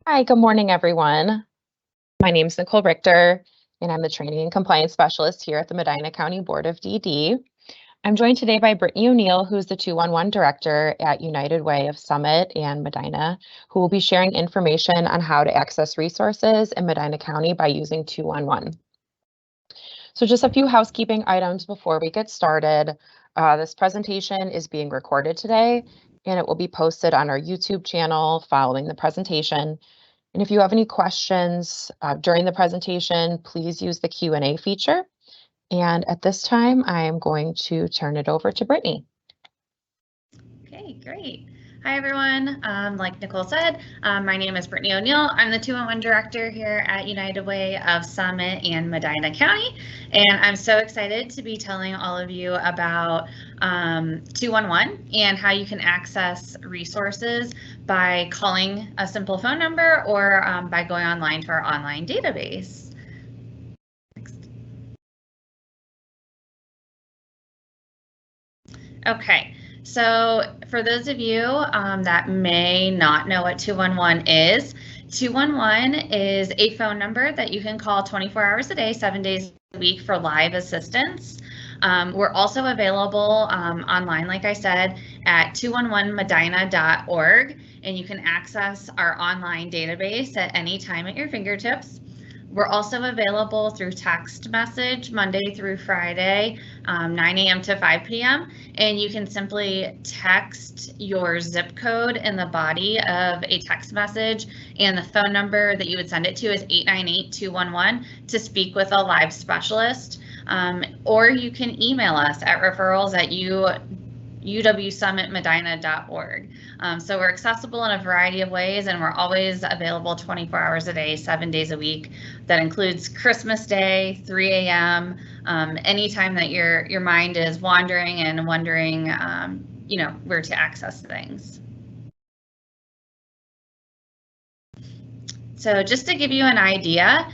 Hi, good morning, everyone. My name is Nicole Richter, and I'm the Training and Compliance Specialist here at the Medina County Board of DD. I'm joined today by Brittany O'Neil, who's the 211 Director at United Way of Summit and Medina, who will be sharing information on how to access resources in Medina County by using 211. So just a few housekeeping items before we get started. This presentation is being recorded today, and it will be posted on our YouTube channel following the presentation. And if you have any questions during the presentation, please use the Q&A feature. And at this time, I am going to turn it over to Brittany. Okay, great. Hi, everyone. Like Nicole said, my name is Brittany O'Neil. I'm the 211 Director here at United Way of Summit and Medina County. And I'm so excited to be telling all of you about 211 and how you can access resources by calling a simple phone number or by going online to our online database. Next. Okay. So for those of you that may not know what 211 is, 211 is a phone number that you can call 24 hours a day, 7 days a week for live assistance. We're also available online, like I said, at 211medina.org, and you can access our online database at any time at your fingertips. We're also available through text message Monday through Friday, 9 a.m. to 5 p.m. And you can simply text your zip code in the body of a text message, and the phone number that you would send it to is 898-211 to speak with a live specialist. Or you can email us at referrals@uwsummitmedina.org. So we're accessible in a variety of ways, and we're always available 24 hours a day, 7 days a week. That includes Christmas Day, 3 a.m., anytime that your mind is wandering and wondering, where to access things. So just to give you an idea,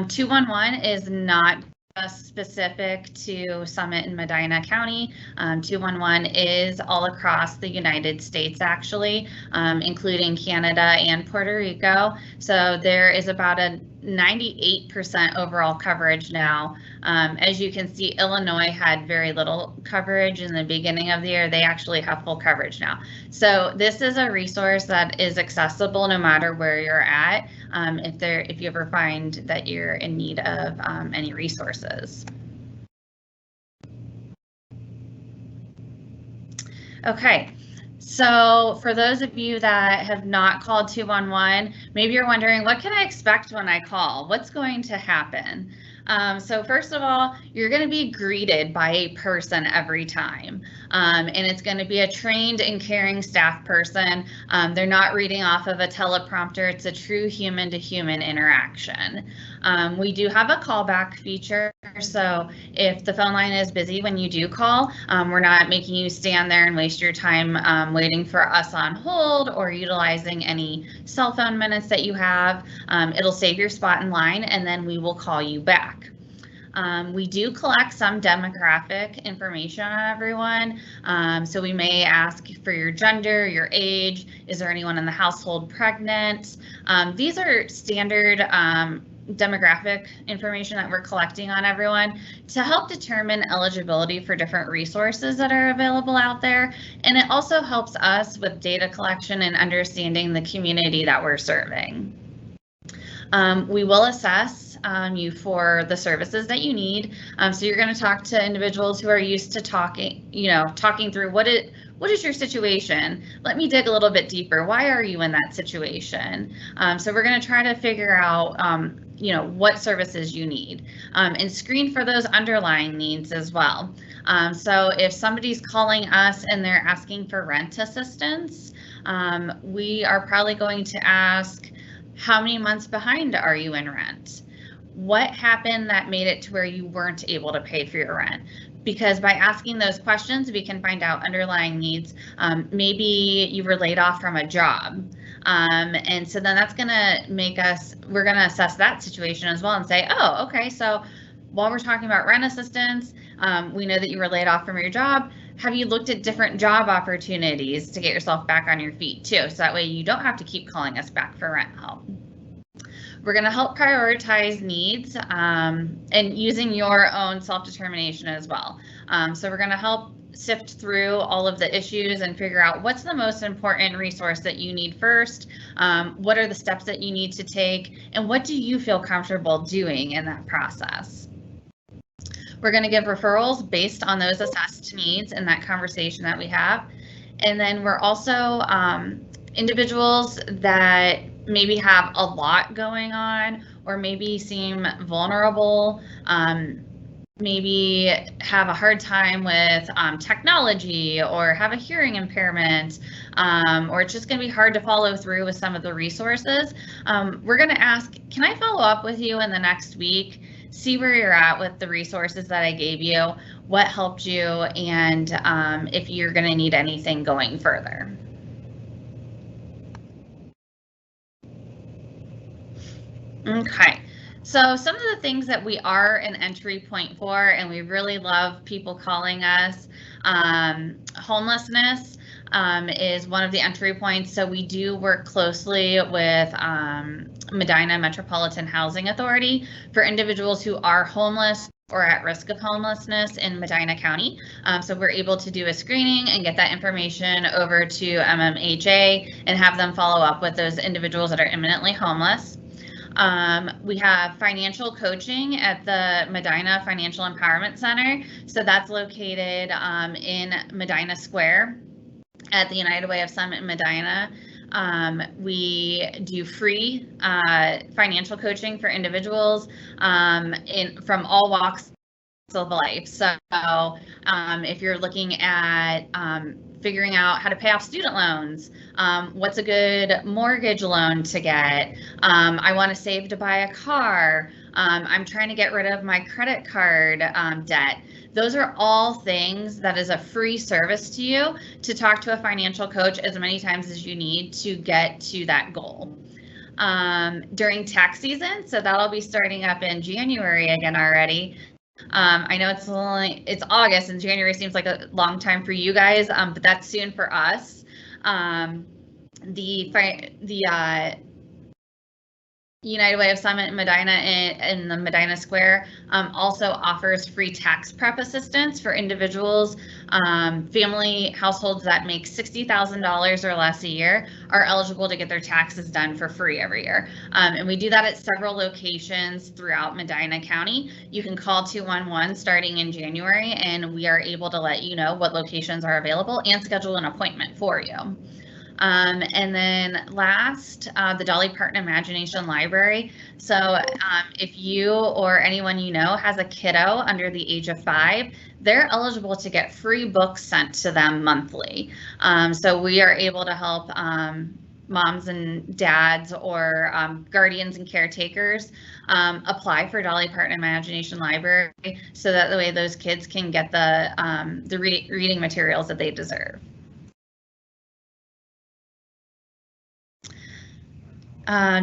211 is not specific to Summit and Medina County. 211 is all across the United States, actually, including Canada and Puerto Rico. So there is about a 98% overall coverage now. As you can see, Illinois had very little coverage in the beginning of the year. They actually have full coverage now. So this is a resource that is accessible no matter where you're at, if you ever find that you're in need of any resources. Okay. So for those of you that have not called 211, maybe you're wondering, what can I expect when I call? What's going to happen? So first of all, you're going to be greeted by a person every time, and it's going to be a trained and caring staff person. They're not reading off of a teleprompter. It's a true human-to-human interaction. We do have a callback feature, so if the phone line is busy when you do call, we're not making you stand there and waste your time waiting for us on hold or utilizing any cell phone minutes that you have. It'll save your spot in line, and then we will call you back. We do collect some demographic information on everyone. So we may ask for your gender, your age, is there anyone in the household pregnant? These are standard demographic information that we're collecting on everyone to help determine eligibility for different resources that are available out there. And it also helps us with data collection and understanding the community that we're serving. We will assess you for the services that you need. So you're going to talk to individuals who are used to talking through what is your situation? Let me dig a little bit deeper. Why are you in that situation? So we're going to try to figure out what services you need and screen for those underlying needs as well. So if somebody's calling us and they're asking for rent assistance, we are probably going to ask, how many months behind are you in rent? What happened that made it to where you weren't able to pay for your rent? Because by asking those questions, we can find out underlying needs. Maybe you were laid off from a job. And so then that's going to make we're going to assess that situation as well and say, oh, okay, so while we're talking about rent assistance, we know that you were laid off from your job. Have you looked at different job opportunities to get yourself back on your feet too? So that way you don't have to keep calling us back for rent help. We're going to help prioritize needs and using your own self-determination as well. So we're going to help sift through all of the issues and figure out what's the most important resource that you need first, what are the steps that you need to take, and what do you feel comfortable doing in that process. We're going to give referrals based on those assessed needs and that conversation that we have. And then we're also individuals that maybe have a lot going on or maybe seem vulnerable, maybe have a hard time with technology or have a hearing impairment, or it's just going to be hard to follow through with some of the resources. We're going to ask, can I follow up with you in the next week? See where you're at with the resources that I gave you, what helped you, and if you're going to need anything going further. Okay, so some of the things that we are an entry point for, and we really love people calling us, homelessness is one of the entry points. So we do work closely with Medina Metropolitan Housing Authority for individuals who are homeless or at risk of homelessness in Medina County. So we're able to do a screening and get that information over to MMHA and have them follow up with those individuals that are imminently homeless. We have financial coaching at the Medina Financial Empowerment Center. So that's located in Medina Square at the United Way of Summit in Medina. We do free financial coaching for individuals from all walks of life. So if you're looking at figuring out how to pay off student loans, what's a good mortgage loan to get, I want to save to buy a car, I'm trying to get rid of my credit card debt. Those are all things that is a free service to you to talk to a financial coach as many times as you need to get to that goal. During tax season, so that'll be starting up in January again already. I know it's August and January seems like a long time for you guys, but that's soon for us. The United Way of Summit in Medina in the Medina Square also offers free tax prep assistance for individuals. Family households that make $60,000 or less a year are eligible to get their taxes done for free every year. And we do that at several locations throughout Medina County. You can call 211 starting in January, and we are able to let you know what locations are available and schedule an appointment for you. And then last, the Dolly Parton Imagination Library. So if you or anyone you know has a kiddo under the age of 5, they're eligible to get free books sent to them monthly. So we are able to help moms and dads or guardians and caretakers apply for Dolly Parton Imagination Library so that the way those kids can get the reading materials that they deserve.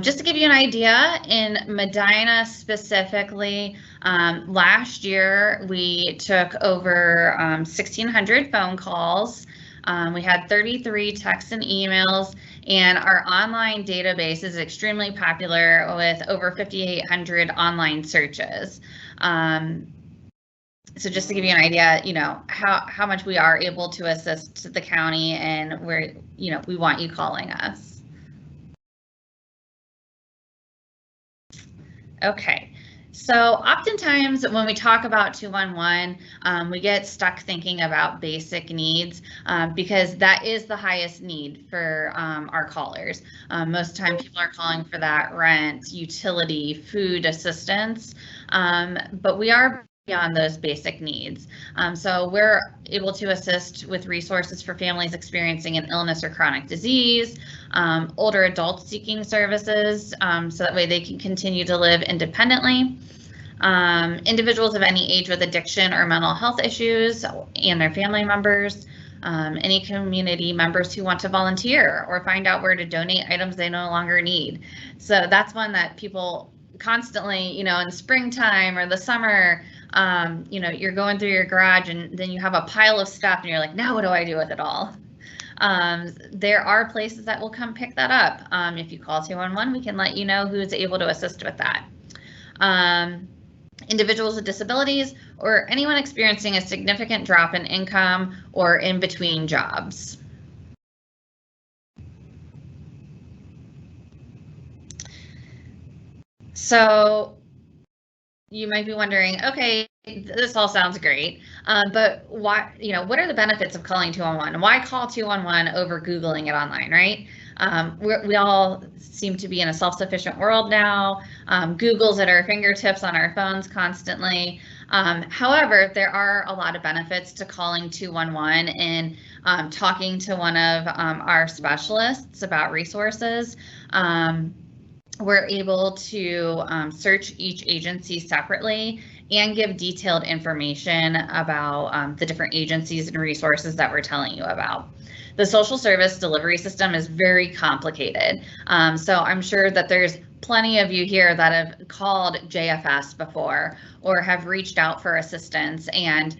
Just to give you an idea, in Medina specifically, last year we took over 1,600 phone calls. We had 33 texts and emails, and our online database is extremely popular with over 5,800 online searches. So just to give you an idea, you know, how much we are able to assist the county, and we want you calling us. Okay, so oftentimes when we talk about 211, we get stuck thinking about basic needs because that is the highest need for our callers. Most of the time people are calling for that rent, utility, food assistance, but we are beyond those basic needs. So we're able to assist with resources for families experiencing an illness or chronic disease, older adults seeking services, so that way they can continue to live independently, individuals of any age with addiction or mental health issues and their family members, any community members who want to volunteer or find out where to donate items they no longer need. So that's one that people constantly, you know, in springtime or the summer, You know, you're going through your garage and then you have a pile of stuff and you're like, now what do I do with it all? There are places that will come pick that up. If you call 211, we can let you know who's able to assist with that. Individuals with disabilities or anyone experiencing a significant drop in income or in between jobs. So you might be wondering, okay, this all sounds great, but why, you know, what are the benefits of calling 211? Why call 211 over Googling it online, right? We all seem to be in a self-sufficient world now. Google's at our fingertips on our phones constantly. However, there are a lot of benefits to calling 211 and talking to one of our specialists about resources. We're able to search each agency separately and give detailed information about the different agencies and resources that we're telling you about. The social service delivery system is very complicated. So I'm sure that there's plenty of you here that have called JFS before or have reached out for assistance, and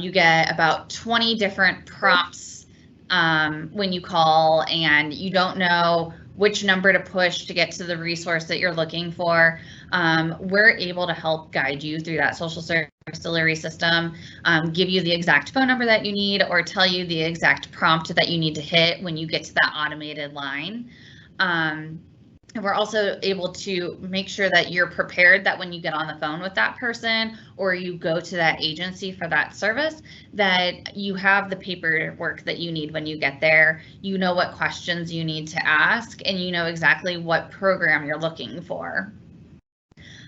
you get about 20 different prompts when you call and you don't know which number to push to get to the resource that you're looking for. We're able to help guide you through that social service delivery system, give you the exact phone number that you need or tell you the exact prompt that you need to hit when you get to that automated line. And we're also able to make sure that you're prepared that when you get on the phone with that person or you go to that agency for that service, that you have the paperwork that you need when you get there. You know what questions you need to ask and you know exactly what program you're looking for.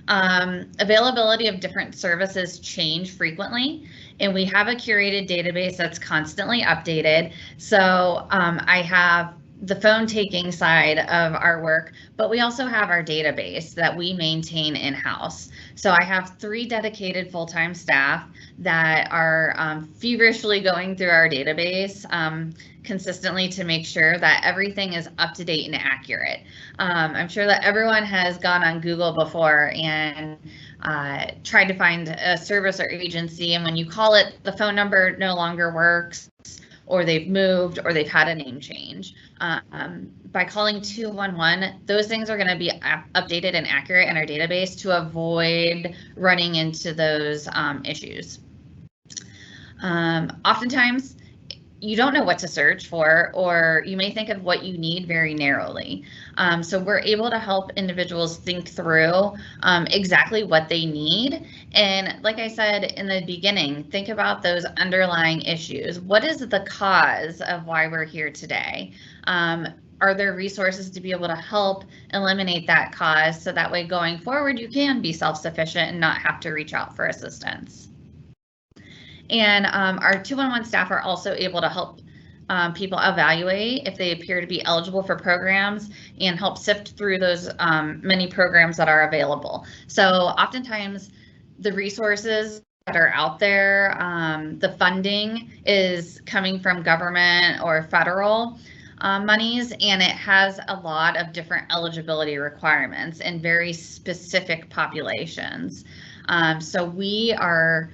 Availability of different services change frequently, and we have a curated database that's constantly updated. So I have the phone taking side of our work, but we also have our database that we maintain in-house. So I have 3 dedicated full-time staff that are feverishly going through our database consistently to make sure that everything is up to date and accurate. I'm sure that everyone has gone on Google before and tried to find a service or agency, and when you call it, the phone number no longer works, or they've moved, or they've had a name change. By calling 211, those things are going to be updated and accurate in our database to avoid running into those issues. Oftentimes, you don't know what to search for, or you may think of what you need very narrowly. So we're able to help individuals think through exactly what they need. And like I said in the beginning, think about those underlying issues. What is the cause of why we're here today? Are there resources to be able to help eliminate that cause so that way going forward you can be self-sufficient and not have to reach out for assistance? And our 211 staff are also able to help people evaluate if they appear to be eligible for programs and help sift through those many programs that are available. So oftentimes the resources that are out there, the funding is coming from government or federal monies, and it has a lot of different eligibility requirements and very specific populations. So we are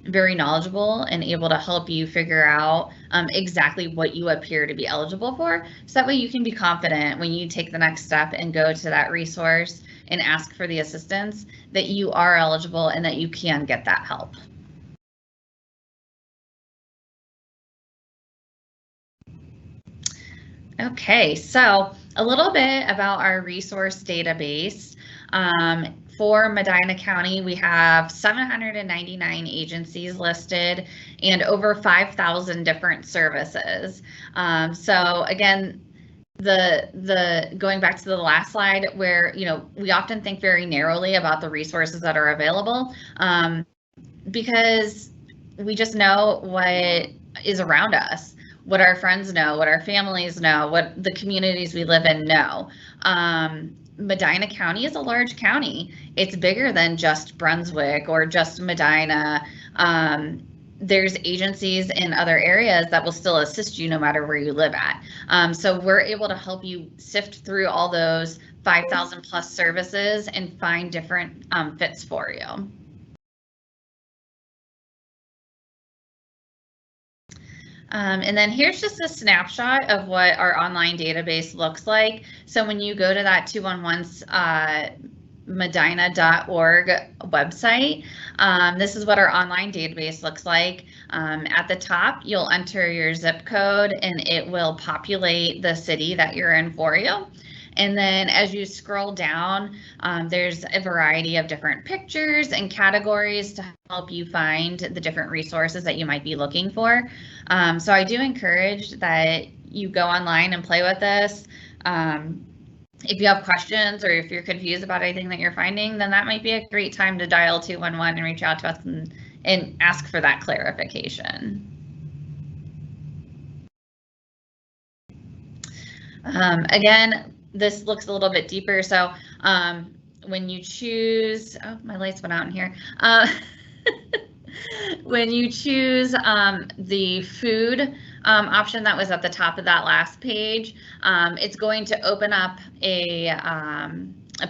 very knowledgeable and able to help you figure out exactly what you appear to be eligible for. So that way you can be confident when you take the next step and go to that resource and ask for the assistance that you are eligible and that you can get that help. Okay, so a little bit about our resource database. For Medina County, we have 799 agencies listed and over 5,000 different services. So again, going back to the last slide where, you know, we often think very narrowly about the resources that are available because we just know what is around us, what our friends know, what our families know, what the communities we live in know. Medina County is a large county. It's bigger than just Brunswick or just Medina. There's agencies in other areas that will still assist you no matter where you live at. So we're able to help you sift through all those 5,000 plus services and find different fits for you. And then here's just a snapshot of what our online database looks like. So when you go to that 211's medina.org website, this is what our online database looks like. At the top, you'll enter your zip code and it will populate the city that you're in for you. And then as you scroll down, there's a variety of different pictures and categories to help you find the different resources that you might be looking for. So I do encourage that you go online and play with this. If you have questions or if you're confused about anything that you're finding, then that might be a great time to dial 211 and reach out to us and ask for that clarification. Again, this looks a little bit deeper. So when you choose, oh, my lights went out in here. When you choose the food option that was at the top of that last page, it's going to open up a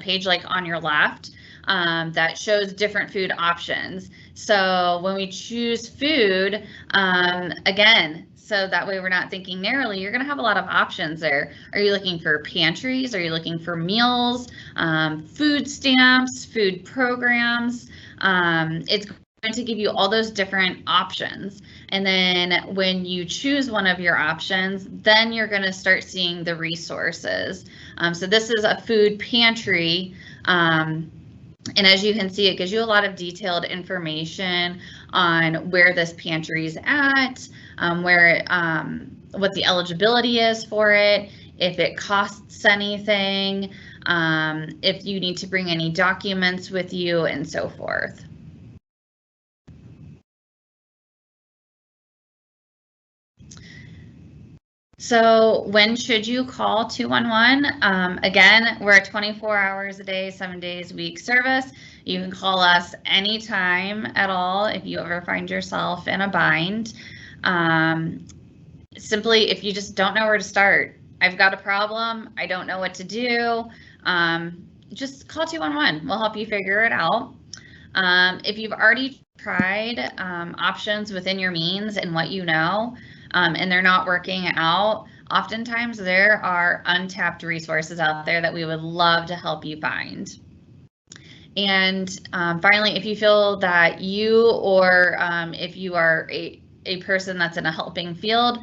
page like on your left that shows different food options. So when we choose food, again, so that way we're not thinking narrowly, you're going to have a lot of options there. Are you looking for pantries? Are you looking for meals, food stamps, food programs? It's going to give you all those different options. And then when you choose one of your options, then you're going to start seeing the resources. So this is a food pantry. And as you can see, it gives you a lot of detailed information on where this pantry is at, what the eligibility is for it, if it costs anything, if you need to bring any documents with you, and so forth. So when should you call 211? Again, we're a 24 hours a day, 7 days a week service. You can call us anytime at all if you ever find yourself in a bind. Simply, if you just don't know where to start, I've got a problem, I don't know what to do, just call 211. We'll help you figure it out. If you've already tried options within your means and what you know, and they're not working out, oftentimes there are untapped resources out there that we would love to help you find. And finally, if you feel that you or if you are a person that's in a helping field,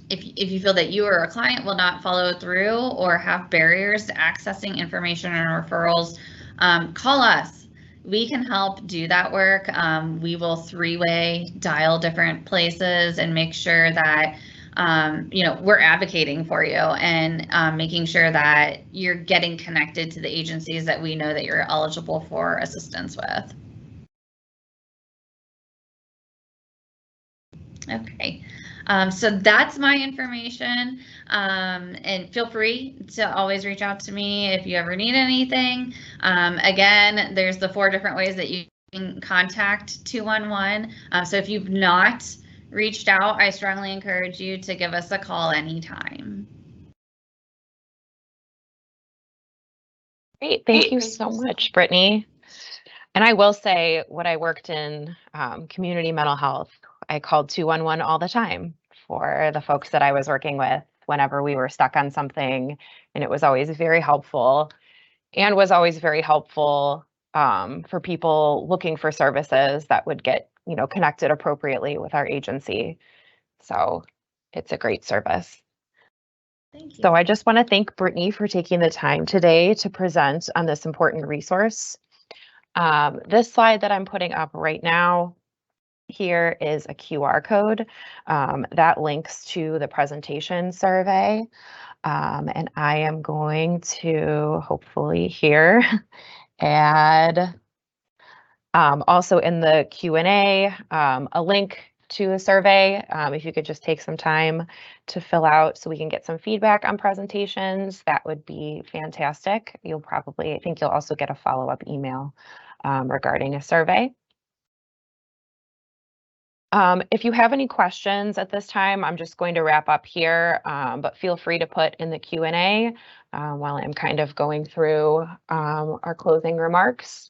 if you feel that you or a client will not follow through or have barriers to accessing information and referrals, call us. We can help do that work. We will three-way dial different places and make sure that we're advocating for you and making sure that you're getting connected to the agencies that we know that you're eligible for assistance with. Okay. So that's my information, and feel free to always reach out to me if you ever need anything. Again, there's the 4 different ways that you can contact 211. So if you've not reached out, I strongly encourage you to give us a call anytime. Great, thank you so much, Brittany. And I will say, when I worked in community mental health, I called 211 all the time for the folks that I was working with whenever we were stuck on something. And it was always very helpful, and was always very helpful for people looking for services that would get, connected appropriately with our agency. So it's a great service. Thank you. So I just want to thank Brittany for taking the time today to present on this important resource. This slide that I'm putting up right now here is a QR code that links to the presentation survey. And I am going to hopefully here add also in the Q&A a link to a survey. If you could just take some time to fill out so we can get some feedback on presentations, that would be fantastic. I think you'll also get a follow-up email regarding a survey. If you have any questions at this time, I'm just going to wrap up here, but feel free to put in the Q&A while I'm kind of going through our closing remarks.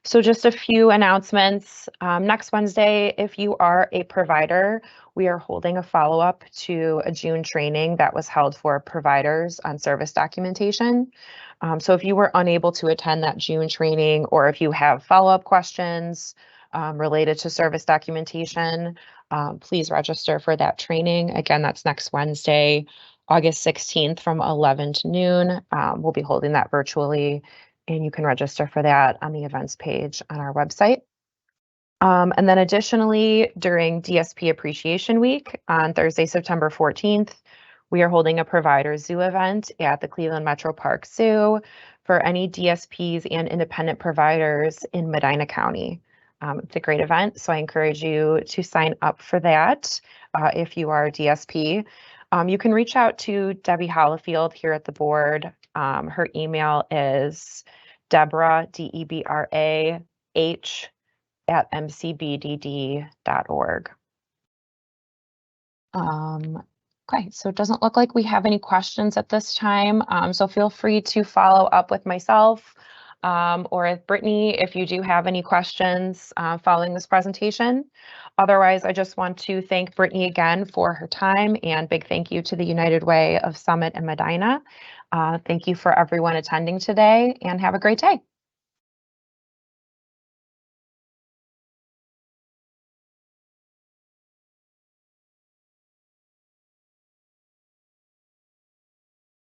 So just a few announcements. Next Wednesday, if you are a provider, we are holding a follow-up to a June training that was held for providers on service documentation. So if you were unable to attend that June training, or if you have follow-up questions related to service documentation, please register for that training. Again, that's next Wednesday, August 16th from 11 to noon. We'll be holding that virtually, and you can register for that on the events page on our website. And then additionally, during DSP Appreciation Week on Thursday, September 14th, we are holding a provider zoo event at the Cleveland Metro Park Zoo for any DSPs and independent providers in Medina County. It's a great event, so I encourage you to sign up for that if you are a DSP. You can reach out to Debbie Hollifield here at the board. Her email is Deborah, DEBRAH, @mcbdd.org. Okay, so it doesn't look like we have any questions at this time. So feel free to follow up with myself or with Brittany if you do have any questions following this presentation. Otherwise, I just want to thank Brittany again for her time, and big thank you to the United Way of Summit and Medina. Thank you for everyone attending today, and have a great day.